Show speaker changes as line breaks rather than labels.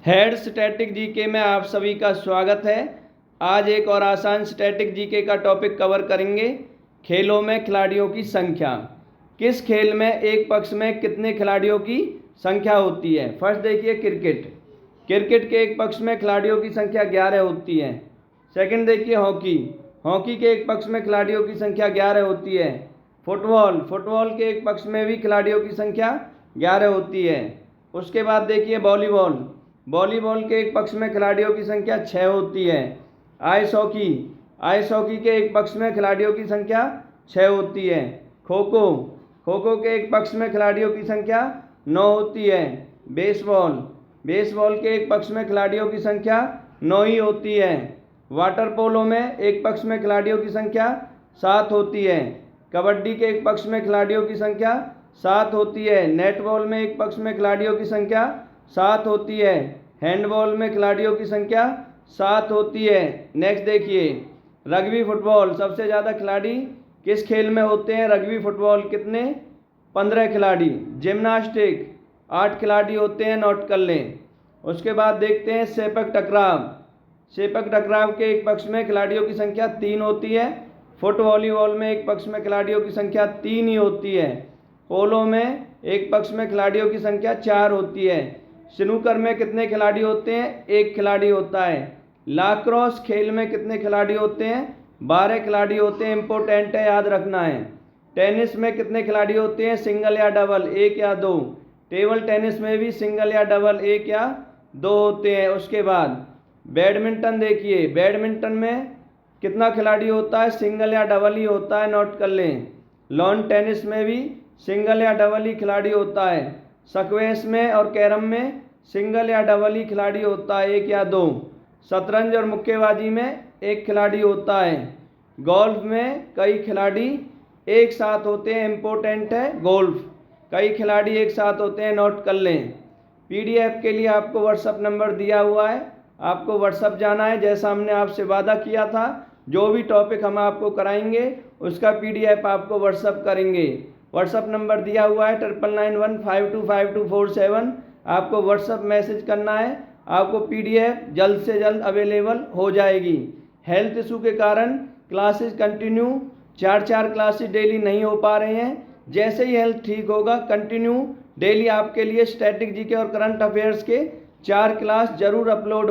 Head static GK में आप सभी का स्वागत है। आज एक और आसान स्टैटिक जीके का टॉपिक कवर करेंगे। खेलों में खिलाड़ियों की संख्या। किस खेल में एक पक्ष में कितने खिलाड़ियों की संख्या होती है? फर्स्ट देखिए क्रिकेट। क्रिकेट के एक पक्ष में खिलाड़ियों की संख्या 11 होती है। सेकंड देखिए हॉकी। हॉकी के एक पक्ष में खिलाड़ियों की संख्या 11 होती है। फुटबॉल के एक पक्ष में भी खिलाड़ियों की संख्या 11 होती है। उसके बाद देखिए वॉलीबॉल के एक पक्ष में खिलाड़ियों की संख्या 6 होती है। आइस हॉकी के एक पक्ष में खिलाड़ियों की संख्या 6 होती है। खो खो के एक पक्ष में खिलाड़ियों की संख्या 9 होती है। बेसबॉल के एक पक्ष में खिलाड़ियों की संख्या 9 ही होती है। वाटर पोलो में एक पक्ष में खिलाड़ियों की संख्या 7 होती है। कबड्डी के एक पक्ष में खिलाड़ियों की संख्या 7 होती है। नेटबॉल में एक पक्ष में खिलाड़ियों की संख्या 7 होती है। हैंडबॉल में खिलाड़ियों की संख्या 7 होती है। नेक्स्ट देखिए रग्बी फुटबॉल। सबसे ज़्यादा खिलाड़ी किस खेल में होते हैं? रग्बी फुटबॉल कितने? 15 खिलाड़ी। जिम्नास्टिक 8 खिलाड़ी होते हैं, नोट कर लें। उसके बाद देखते हैं सेपक टकराव के एक पक्ष में खिलाड़ियों की संख्या 3 होती है। फुट वॉलीबॉल में एक पक्ष में खिलाड़ियों की संख्या 3 ही होती है। पोलो में एक पक्ष में खिलाड़ियों की संख्या 4 होती है। स्नूकर में कितने खिलाड़ी होते हैं? 1 खिलाड़ी होता है। लाक्रोस खेल में कितने खिलाड़ी होते हैं? 12 खिलाड़ी होते हैं। इंपॉर्टेंट है, याद रखना है। टेनिस में कितने खिलाड़ी होते हैं? सिंगल या डबल, 1 या 2। टेबल टेनिस में भी सिंगल या डबल, 1 या 2 होते हैं। उसके बाद बैडमिंटन देखिए, बैडमिंटन में कितना खिलाड़ी होता है? सिंगल या डबल ही होता है, नोट कर लें। लॉन टेनिस में भी सिंगल या डबल ही खिलाड़ी होता है। स्क्वैश में और कैरम में सिंगल या डबल ही खिलाड़ी होता है, 1 या 2। शतरंज और मुक्केबाजी में 1 खिलाड़ी होता है। गोल्फ में कई खिलाड़ी एक साथ होते हैं। इम्पोर्टेंट है, गोल्फ कई खिलाड़ी एक साथ होते हैं, नोट कर लें। पीडीएफ के लिए आपको व्हाट्सअप नंबर दिया हुआ है, आपको व्हाट्सअप जाना है। जैसा हमने आपसे वादा किया था, जो भी टॉपिक हम आपको कराएंगे उसका पीडीएफ आपको व्हाट्सअप करेंगे। व्हाट्सअप नंबर दिया हुआ है 9991525247। आपको व्हाट्सअप मैसेज करना है, आपको पीडीएफ जल्द से जल्द अवेलेबल हो जाएगी। हेल्थ इशू के कारण क्लासेस कंटिन्यू 4 क्लासेस डेली नहीं हो पा रहे हैं। जैसे ही हेल्थ ठीक होगा कंटिन्यू डेली आपके लिए स्टैटिक जीके और करंट अफेयर्स के 4 क्लास जरूर अपलोड होंगे।